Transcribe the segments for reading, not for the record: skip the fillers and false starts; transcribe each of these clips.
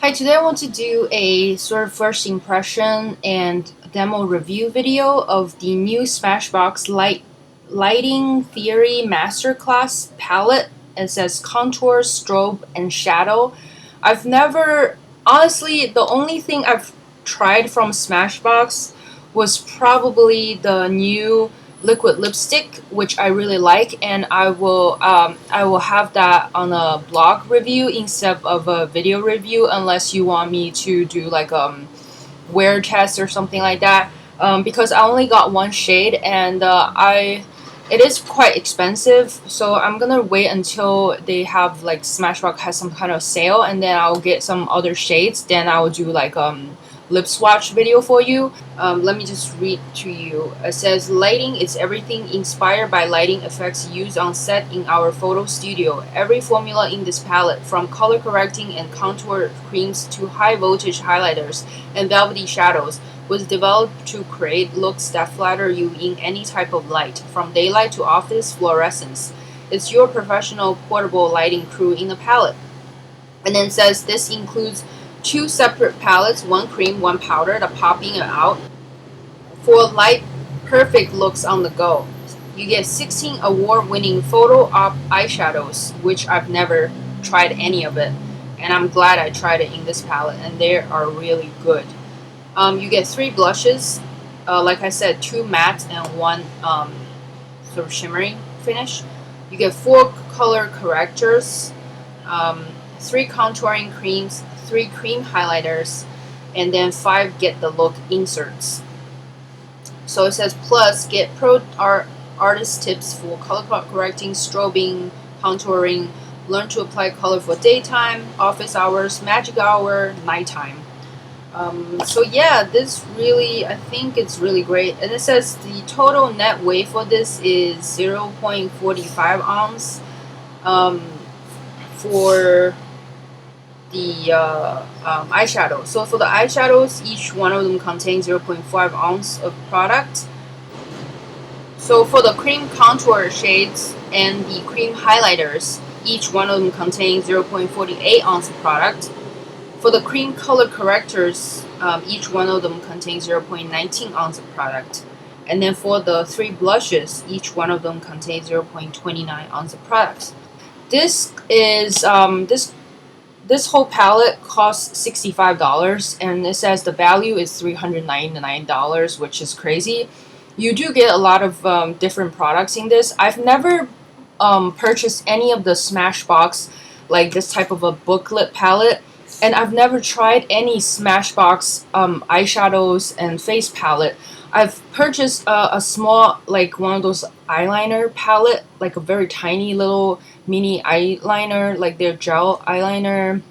Hi, today I want to do a sort of first impression and demo review video of the new Smashbox Lighting Theory Masterclass palette. It says contour, strobe, and shadow. I've never, honestly, the only thing I've tried from Smashbox was probably the new liquid lipstick, which I really like, and I will have that on a blog review instead of a video review, unless you want me to do like wear test or something like that. Because I only got one shade, and I it is quite expensive, so I'm gonna wait until they have like Smashbox has some kind of sale, and then I'll get some other shades. Then I'll do like lip swatch video for you. Let me just read to you. It says, lighting is everything inspired by lighting effects used on set in our photo studio. Every formula in this palette, from color correcting and contour creams to high voltage highlighters and velvety shadows, was developed to create looks that flatter you in any type of light, from daylight to office fluorescence. It's your professional portable lighting crew in a palette. And then it says this includes two separate palettes, one cream, one powder, to popping it out for light perfect looks on the go. You get 16 award-winning photo op eyeshadows, which I've never tried any of it, and I'm glad I tried it in this palette, and they are really good. You get 3 blushes, like I said, 2 matte and 1 sort of shimmery finish. You get 4 color correctors, 3 contouring creams, 3 cream highlighters, and then 5 get the look inserts. So it says, plus get pro artist tips for color correcting, strobing, contouring, learn to apply color for daytime, office hours, magic hour, nighttime. So yeah, this really, I think it's really great. And it says the total net weight for this is 0.45 ounce. For the eyeshadow. So for the eyeshadows, each one of them contains 0.5 ounce of product. So for the cream contour shades and the cream highlighters, each one of them contains 0.48 ounce of product. For the cream color correctors, each one of them contains 0.19 ounce of product. And then for the 3 blushes, each one of them contains 0.29 ounce of product. This is this whole palette costs $65, and it says the value is $399, which is crazy. You do get a lot of different products in this. I've never purchased any of the Smashbox, like this type of a booklet palette, and I've never tried any Smashbox eyeshadows and face palette. I've purchased a small, like one of those eyeliner palette, like a very tiny little mini eyeliner, like their gel eyeliner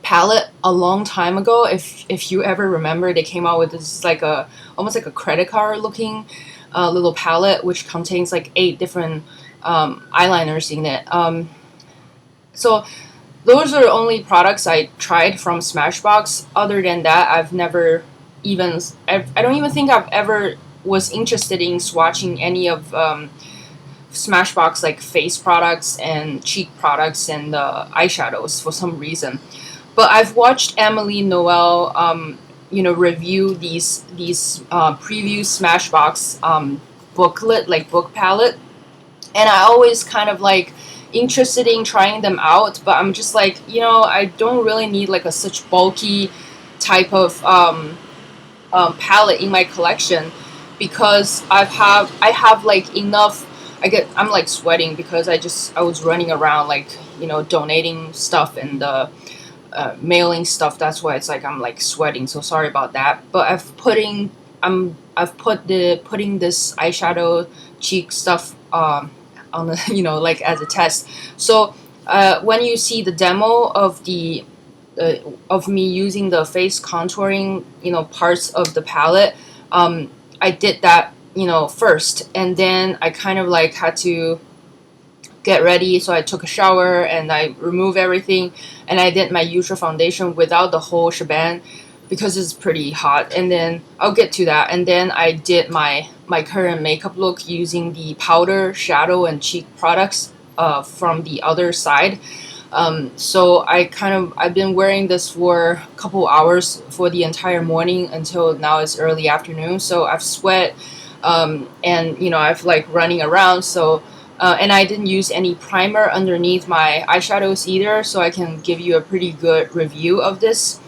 palette a long time ago. If you ever remember, they came out with this like a almost like a credit card looking little palette, which contains like 8 different eyeliners in it. So those are the only products I tried from Smashbox. Other than that, I've never even, I don't even think I've ever was interested in swatching any of Smashbox like face products and cheek products and eyeshadows for some reason. But I've watched Emily Noel, review these preview Smashbox booklet, like book palette, and I always kind of like interested in trying them out. But I'm just like, I don't really need like a such bulky type of palette in my collection, because I have like enough. I'm like sweating because I was running around like donating stuff and mailing stuff. That's why it's like I'm like sweating. So sorry about that. But putting this eyeshadow cheek stuff on the like as a test. So when you see the demo of the of me using the face contouring parts of the palette, I did that first, and then I kind of like had to get ready, so I took a shower and I removed everything, and I did my usual foundation without the whole shebang because it's pretty hot, and then I'll get to that. And then I did my current makeup look using the powder, shadow, and cheek products from the other side. So I've been wearing this for a couple hours for the entire morning until now it's early afternoon. So I've sweat, and I've like running around. So and I didn't use any primer underneath my eyeshadows either, so I can give you a pretty good review of this.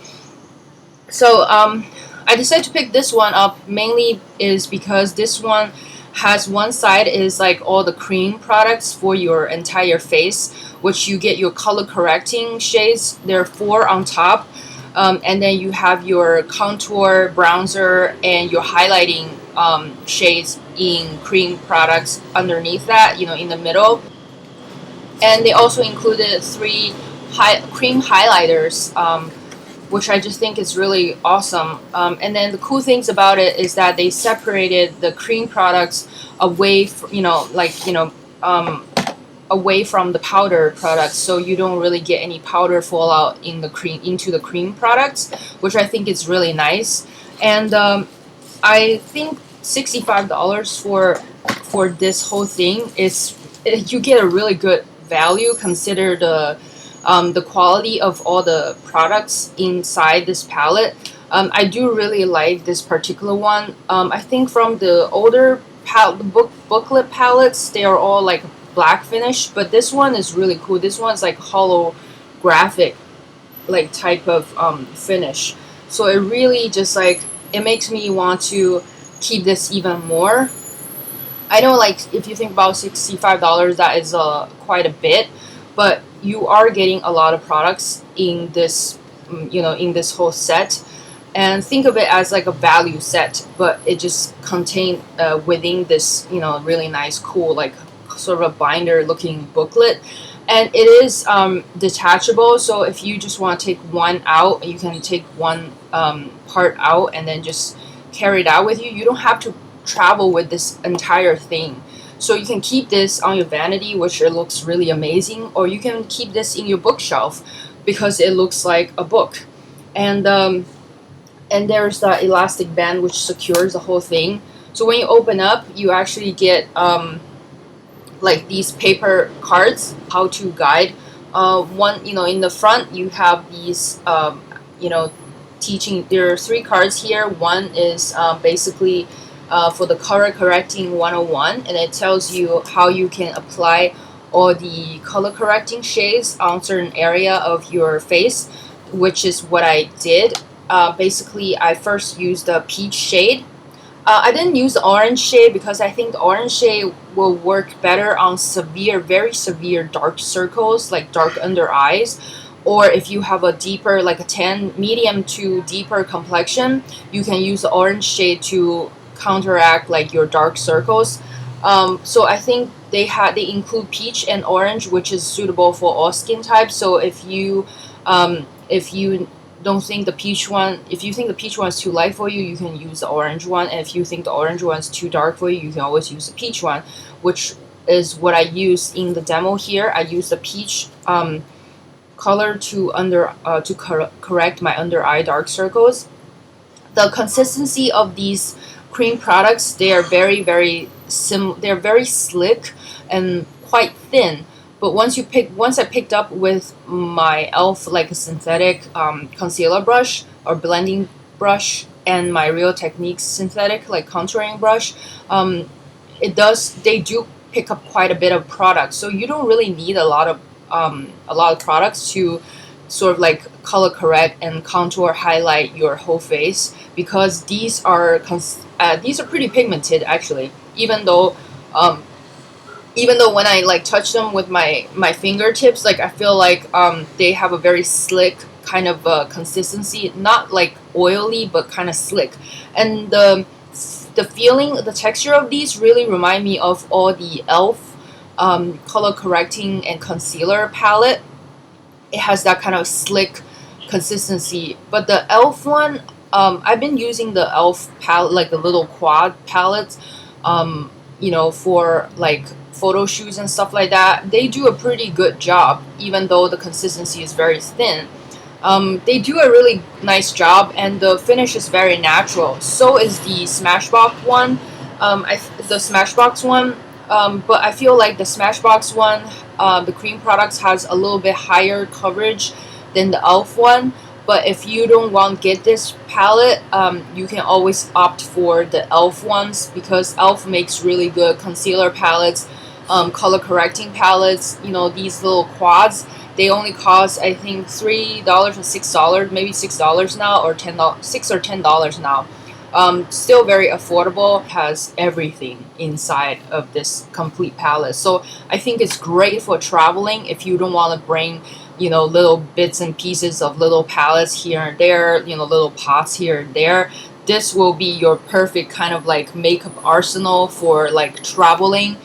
So I decided to pick this one up mainly is because this one has one side is like all the cream products for your entire face, which you get your color correcting shades. There are 4 on top, and then you have your contour, bronzer, and your highlighting shades in cream products underneath that, in the middle. And they also included 3 cream highlighters, which I just think is really awesome. And then the cool things about it is that they separated the cream products away, away from the powder products, so you don't really get any powder fallout in the cream into the cream products, which I think is really nice. And I think $65 for this whole thing is you get a really good value consider the quality of all the products inside this palette. I do really like this particular one. I think from the older booklet palettes, they are all like black finish, but this one is really cool. This one's like holographic like type of finish. So it really just like it makes me want to keep this even more. I know, like, if you think about $65, that is quite a bit, but you are getting a lot of products in this, in this whole set. And think of it as like a value set, but it just contained within this, really nice, cool, like sort of a binder looking booklet. And it is detachable, so if you just want to take one out, you can take one part out and then just carry it out with you. You don't have to travel with this entire thing. So you can keep this on your vanity, which it looks really amazing, or you can keep this in your bookshelf because it looks like a book. And there's the elastic band which secures the whole thing. So when you open up, you actually get like these paper cards, how-to guide. One, in the front you have these, teaching. There are 3 cards here. One is basically for the color correcting 101, and it tells you how you can apply all the color correcting shades on certain area of your face, which is what I did. Basically, I first used the peach shade. I didn't use the orange shade because I think the orange shade will work better on very severe dark circles, like dark under eyes. Or if you have a deeper, like a tan, medium to deeper complexion, you can use the orange shade to counteract like your dark circles. So I think they include peach and orange, which is suitable for all skin types. So if you don't think the peach one, if you think the peach one is too light for you, you can use the orange one. And if you think the orange one is too dark for you, you can always use the peach one, which is what I used in the demo here. I used the peach color to correct my under eye dark circles. The consistency of these cream products, they are they're very slick and quite thin. But once I picked up with my e.l.f. like a synthetic concealer brush or blending brush and my Real Techniques synthetic like contouring brush, they do pick up quite a bit of product. So you don't really need a lot of products to sort of like color correct and contour highlight your whole face, because these are pretty pigmented actually, even though when I like touch them with my fingertips, like I feel like they have a very slick kind of consistency, not like oily but kind of slick. And the texture of these really remind me of all the e.l.f. Color correcting and concealer palette. It has that kind of slick consistency. But the e.l.f. one, I've been using the e.l.f. palette, like the little quad palettes, for like photo shoots and stuff like that. They do a pretty good job, even though the consistency is very thin. They do a really nice job, and the finish is very natural. So is the Smashbox one. The Smashbox one, But I feel like the Smashbox one, the cream products, has a little bit higher coverage than the e.l.f. one. But if you don't want to get this palette, you can always opt for the e.l.f. ones, because e.l.f. makes really good concealer palettes, color correcting palettes. You know, these little quads. They only cost, I think, $3 or $6, maybe $6 now, or $6 or $10 now. Still very affordable, has everything inside of this complete palette. So I think it's great for traveling if you don't want to bring, you know, little bits and pieces of little palettes here and there, you know, little pots here and there. This will be your perfect kind of like makeup arsenal for like traveling.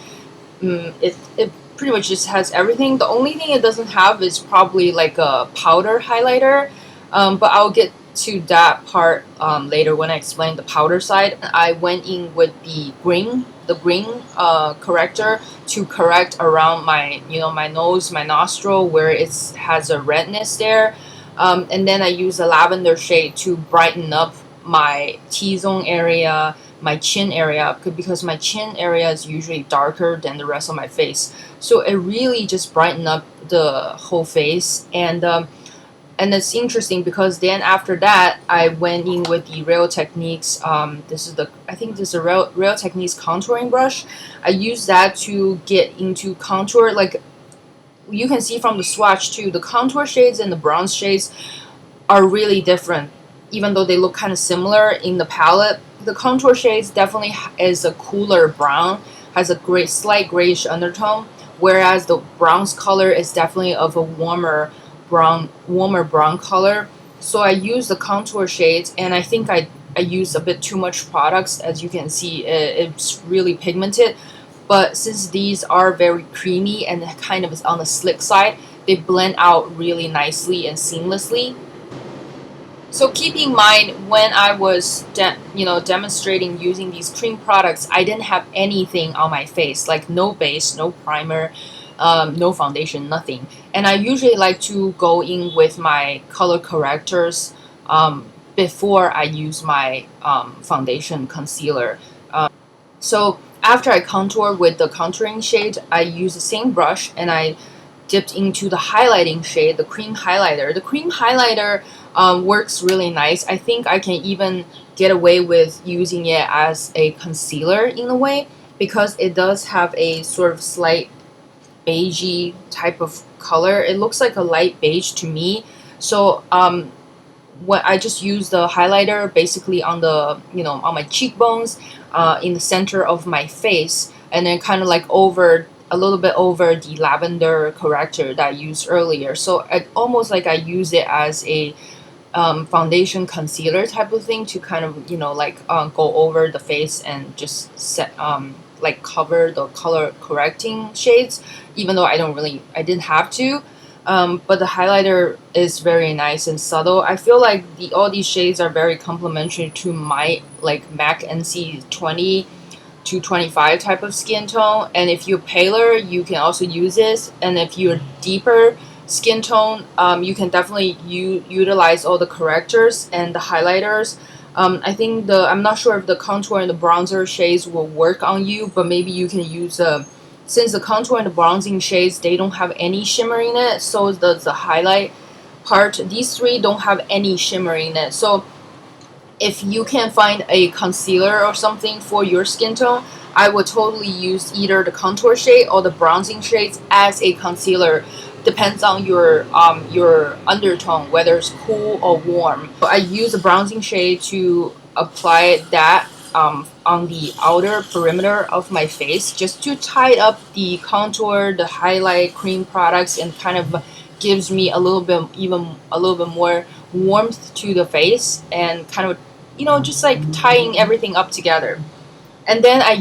It pretty much just has everything. The only thing it doesn't have is probably like a powder highlighter, but I'll get to that part later when I explain the powder side. I went in with the green corrector to correct around my, you know, my nose, my nostril, where it has a redness there, and then I use a lavender shade to brighten up my T-zone area, my chin area, because my chin area is usually darker than the rest of my face. So it really just brightened up the whole face. And it's interesting because then after that I went in with the Real Techniques. This is the, I think this is a Real Techniques contouring brush. I use that to get into contour. Like you can see from the swatch too, the contour shades and the bronze shades are really different, even though they look kind of similar in the palette. The contour shades definitely is a cooler brown, has a great slight grayish undertone, whereas the bronze color is definitely of a warmer brown color. So I use the contour shades, and I think I use a bit too much products. As you can see, it's really pigmented. But since these are very creamy and kind of on the slick side, they blend out really nicely and seamlessly. So keep in mind, when I was demonstrating using these cream products, I didn't have anything on my face, like no base, no primer, no foundation, nothing. And I usually like to go in with my color correctors before I use my foundation concealer. So after I contour with the contouring shade, I use the same brush and I dipped into the highlighting shade, the cream highlighter. The cream highlighter works really nice. I think I can even get away with using it as a concealer in a way, because it does have a sort of slight beigey type of color. It looks like a light beige to me. So what I just use the highlighter basically on the, you know, on my cheekbones, in the center of my face, and then kind of like over a little bit over the lavender corrector that I used earlier. So it almost like I use it as a foundation concealer type of thing to kind of, you know, like go over the face and just set like cover the color correcting shades, even though I didn't have to. But the highlighter is very nice and subtle. I feel like all these shades are very complementary to my like MAC NC 20 to 25 type of skin tone. And if you're paler, you can also use this. And if you're deeper skin tone, you can definitely utilize all the correctors and the highlighters. I think I'm not sure if the contour and the bronzer shades will work on you, but maybe you can use since the contour and the bronzing shades, they don't have any shimmer in it, so does the highlight part. These three don't have any shimmer in it. So if you can find a concealer or something for your skin tone, I would totally use either the contour shade or the bronzing shades as a concealer. Depends on your undertone, whether it's cool or warm. So I use a bronzing shade to apply that on the outer perimeter of my face, just to tie up the contour, the highlight cream products, and kind of gives me a little bit more warmth to the face, and kind of, you know, just like tying everything up together. And then I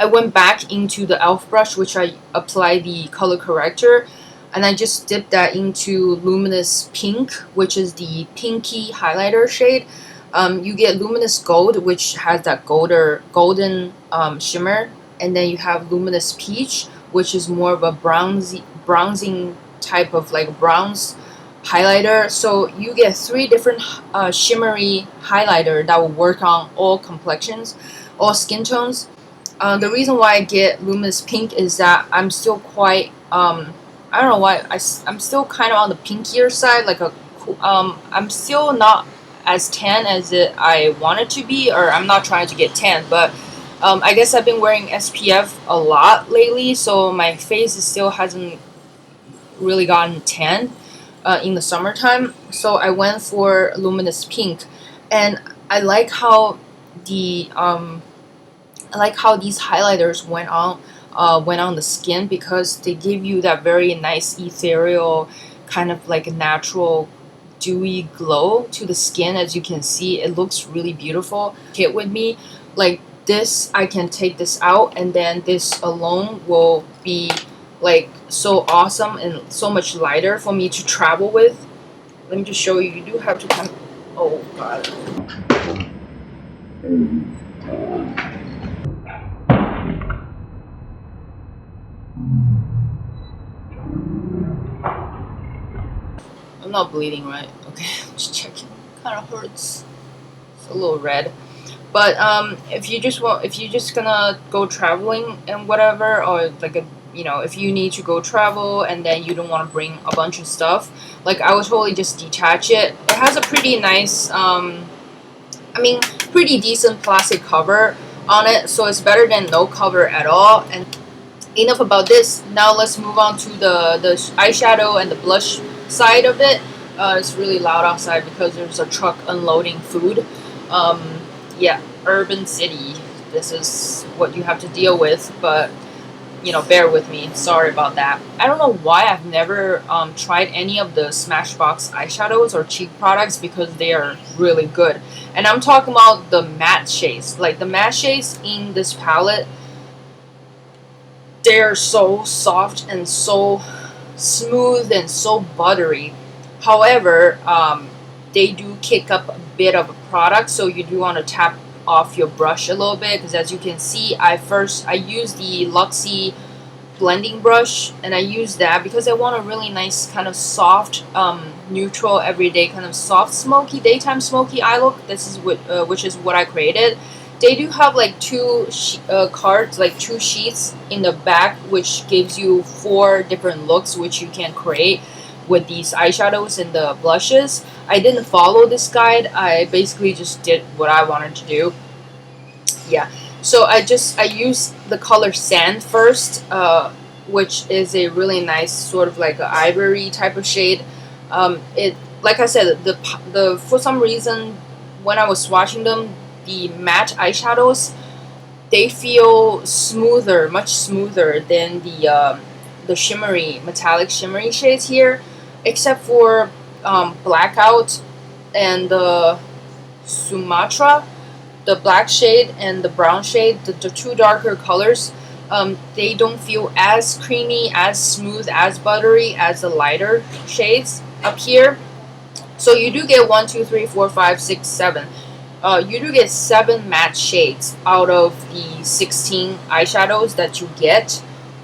went back into the e.l.f. brush, which I applied the color corrector, and I just dipped that into Luminous Pink, which is the pinky highlighter shade. You get Luminous Gold, which has that golden shimmer, and then you have Luminous Peach, which is more of a bronzing type of like bronze highlighter. So you get three different shimmery highlighter that will work on all complexions. all skin tones. The reason why I get luminous pink is that I'm still quite I don't know why I'm still kind of on the pinkier side, like I'm still not as tan as I want it to be, or I'm not trying to get tan, but I guess I've been wearing SPF a lot lately, so my face still hasn't really gotten tan in the summertime. So I went for luminous pink, and I like how the I like how these highlighters went on the skin, because they give you that very nice ethereal kind of like natural dewy glow to the skin. As you can see, it looks really beautiful. Kit with me, like this, I can take this out, and then this alone will be like so awesome and so much lighter for me to travel with. Let me just show you. You do have to kind of, oh god. I'm not bleeding, right? Okay, I'm just checking. Kind of hurts. It's a little red. But if you just gonna go traveling and whatever, or like if you need to go travel and then you don't want to bring a bunch of stuff, like I would totally just detach it. It has a pretty nice, pretty decent plastic cover on it, so it's better than no cover at all. And enough about this. Now let's move on to the eyeshadow and the blush side of it. It's really loud outside because there's a truck unloading food. Yeah, urban city. This is what you have to deal with, but bear with me. Sorry about that. I don't know why I've never tried any of the Smashbox eyeshadows or cheek products, because they are really good. And I'm talking about the matte shades. Like the matte shades in this palette, they're so soft and so smooth and so buttery. However, they do kick up a bit of a product, so you do want to tap off your brush a little bit, because as you can see, I use the Luxie blending brush, and I use that because I want a really nice kind of soft, neutral, everyday kind of soft, smoky, daytime smoky eye look. This is which is what I created. They do have like two cards, like two sheets in the back, which gives you 4 different looks which you can create with these eyeshadows and the blushes. I didn't follow this guide. I basically just did what I wanted to do. Yeah. So I used the color Sand first, which is a really nice sort of like an ivory type of shade. It, like I said, the for some reason when I was swatching them, the matte eyeshadows, they feel smoother, much smoother than the shimmery, metallic shimmery shades here, except for Blackout and the Sumatra. The black shade and the brown shade, the 2 darker colors, they don't feel as creamy, as smooth, as buttery as the lighter shades up here. So you do get 1, 2, 3, 4, 5, 6, 7. You do get 7 matte shades out of the 16 eyeshadows that you get,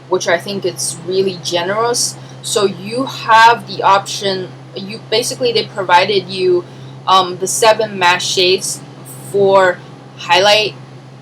which I think it's really generous. So you have the option. They provided you the 7 matte shades for highlight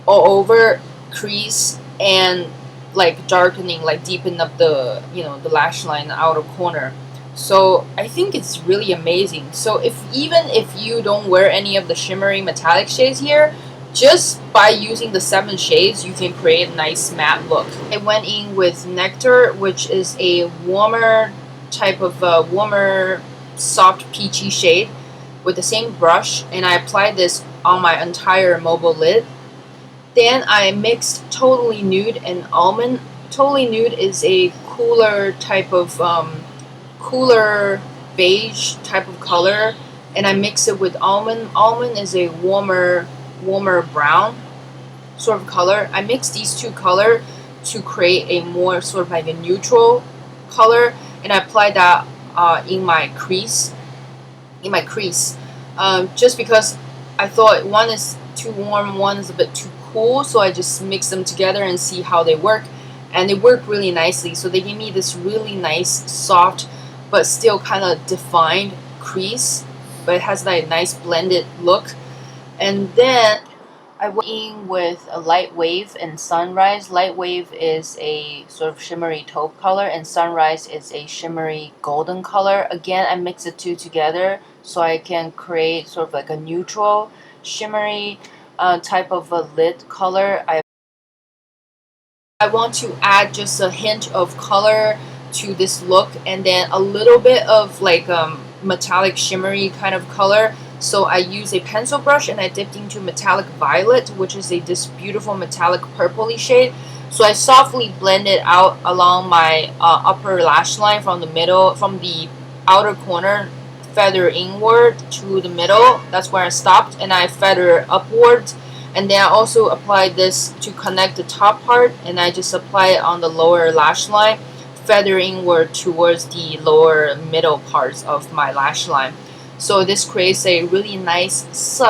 all over, crease, and like darkening, like deepen up the the lash line, the outer corner. So I think it's really amazing. So even if you don't wear any of the shimmery metallic shades here, just by using the 7 shades, you can create a nice matte look. I went in with Nectar, which is a warmer type of warmer, soft peachy shade, with the same brush, and I applied this on my entire mobile lid. Then I mixed Totally Nude and Almond. Totally Nude is a cooler type of cooler beige type of color, and I mix it with Almond. Almond is a warmer brown sort of color. I mix these 2 color to create a more sort of like a neutral color, and I apply that in my crease. Just because I thought one is too warm, one is a bit too cool, so I just mix them together and see how they work, and they work really nicely. So they give me this really nice, soft, but still kind of defined crease, but it has that nice blended look. And then I went in with a light wave and sunrise. Light wave is a sort of shimmery taupe color, and sunrise is a shimmery golden color. Again, I mix the two together so I can create sort of like a neutral shimmery type of a lid color. I want to add just a hint of color to this look, and then a little bit of like metallic shimmery kind of color. So I use a pencil brush and I dipped into metallic violet, which is this beautiful metallic purpley shade. So I softly blend it out along my upper lash line from the outer corner, feather inward to the middle. That's where I stopped, and I feather upwards. And then I also apply this to connect the top part, and I just apply it on the lower lash line, feather inward towards the lower middle parts of my lash line. So this creates a really nice,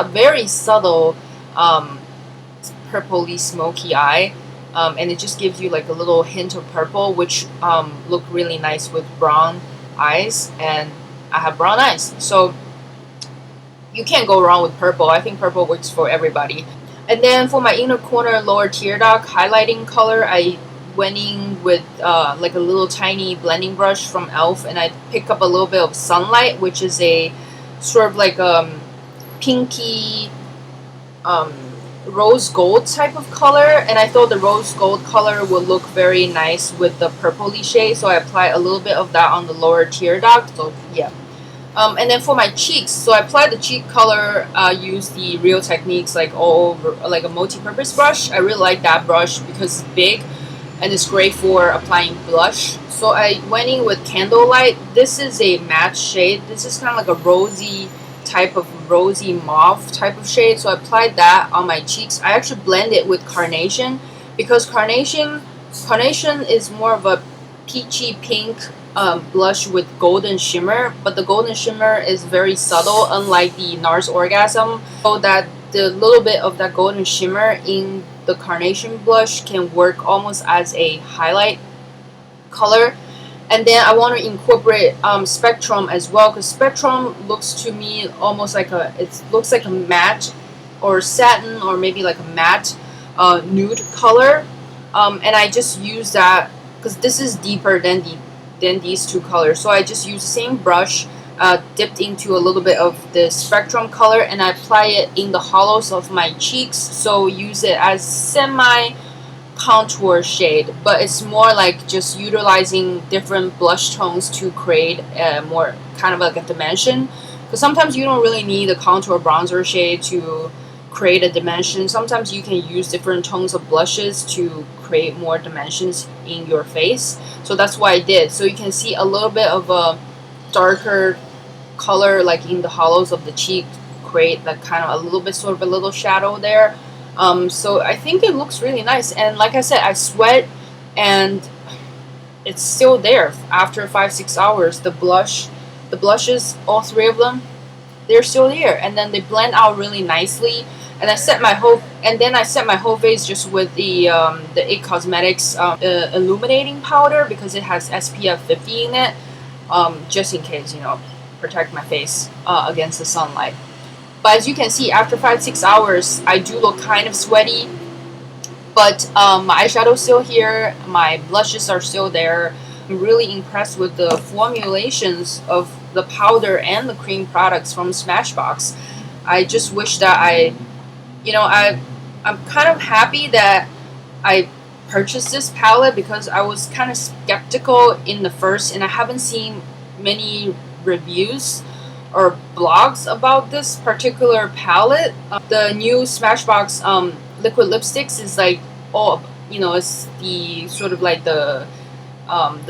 very subtle purpley smoky eye, and it just gives you like a little hint of purple, which look really nice with brown eyes, and I have brown eyes, so you can't go wrong with purple. I think purple works for everybody. And then for my inner corner lower tear duct highlighting color, I went in with like a little tiny blending brush from e.l.f. and I pick up a little bit of Sunlight, which is a sort of like pinky rose gold type of color, and I thought the rose gold color would look very nice with the purpley shade, so I applied a little bit of that on the lower tear duct. So yeah. And then for my cheeks, so I applied the cheek color, use the Real Techniques like all over, like a multi-purpose brush. I really like that brush because it's big and it's great for applying blush. So I went in with Candlelight. This is a matte shade. This is kind of like a rosy mauve type of shade. So I applied that on my cheeks. I actually blend it with Carnation because Carnation is more of a peachy pink blush with golden shimmer, but the golden shimmer is very subtle, unlike the NARS Orgasm, so that the little bit of that golden shimmer in the Carnation blush can work almost as a highlight color. And then I want to incorporate Spectrum as well, because Spectrum looks to me almost like it looks like a matte or satin, or maybe like a matte nude color, and I just use that because this is deeper than these two colors. So I just use the same brush, dipped into a little bit of the Spectrum color, and I apply it in the hollows of my cheeks. So use it as semi contour shade, but it's more like just utilizing different blush tones to create a more kind of like a dimension, because sometimes you don't really need a contour bronzer shade to create a dimension. Sometimes you can use different tones of blushes to create more dimensions in your face. So that's what I did. So you can see a little bit of a darker color like in the hollows of the cheek, create that kind of a little bit sort of a little shadow there. So I think it looks really nice, and like I said, I sweat and it's still there after 5-6 hours. The blushes, all three of them, they're still there, and then they blend out really nicely. And I set my whole face just with the It Cosmetics illuminating powder, because it has SPF 50 in it, just in case, protect my face against the sunlight. But as you can see, after 5-6 hours, I do look kind of sweaty, but my eyeshadow is still here, my blushes are still there. I'm really impressed with the formulations of the powder and the cream products from Smashbox. I just wish that I'm kind of happy that I purchased this palette, because I was kind of skeptical in the first, and I haven't seen many reviews or blogs about this particular palette. The new Smashbox liquid lipsticks is like it's the sort of like the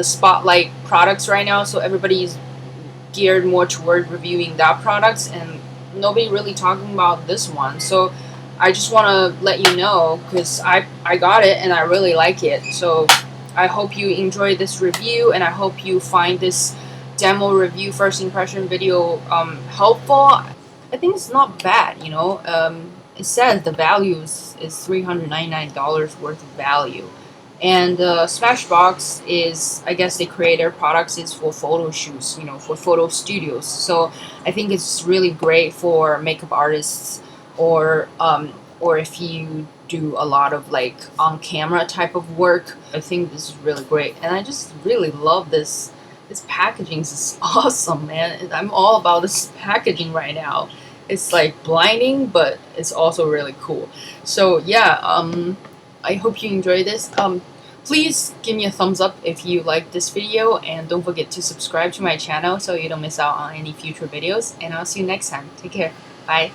spotlight products right now, so everybody's geared more toward reviewing that products, and nobody really talking about this one. So I just want to let you know, because I got it and I really like it. So I hope you enjoy this review, and I hope you find this demo review first impression video helpful. I think it's not bad, it says the value is $399 worth of value, and Smashbox is, I guess they create their products is for photo shoots, for photo studios. So I think it's really great for makeup artists or or if you do a lot of like on camera type of work. I think this is really great, and I just really love this. This packaging is awesome, man. I'm all about this packaging right now. It's like blinding, but it's also really cool. So yeah, I hope you enjoy this. Please give me a thumbs up if you like this video, and don't forget to subscribe to my channel so you don't miss out on any future videos. And I'll see you next time. Take care. Bye.